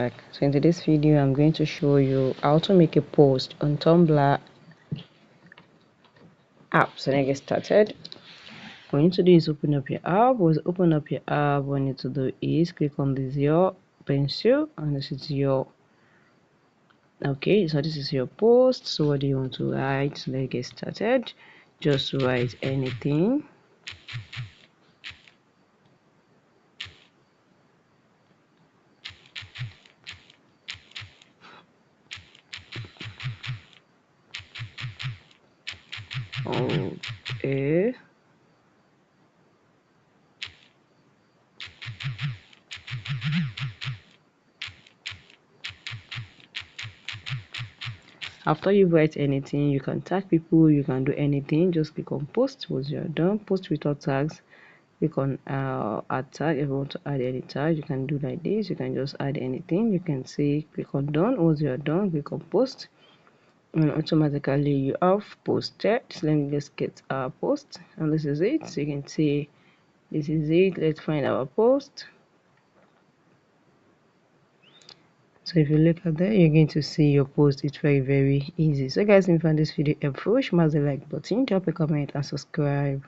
back. So in today's video I'm going to show you how to make a post on Tumblr app. So let's get started. What you need to do is open up your app. What you need to do is click on this your pencil, and this is your so this is your post. So what do you want to write? So let's get started. Just write anything. Okay. After you write anything, you can tag people, you can do anything. Just click on post. Once you're done, post without tags. Click on add tag. If you want to add any tag, you can do like this. You can just add anything. You can say click on done. Once you're done, click on post, and automatically you have posted. So let me just get our post, and this is it. So you can see this is it. Let's find our post. So if you look at that, you're going to see your post. It's very easy. So guys, if you found this video helpful, smash the like button, drop a comment and subscribe.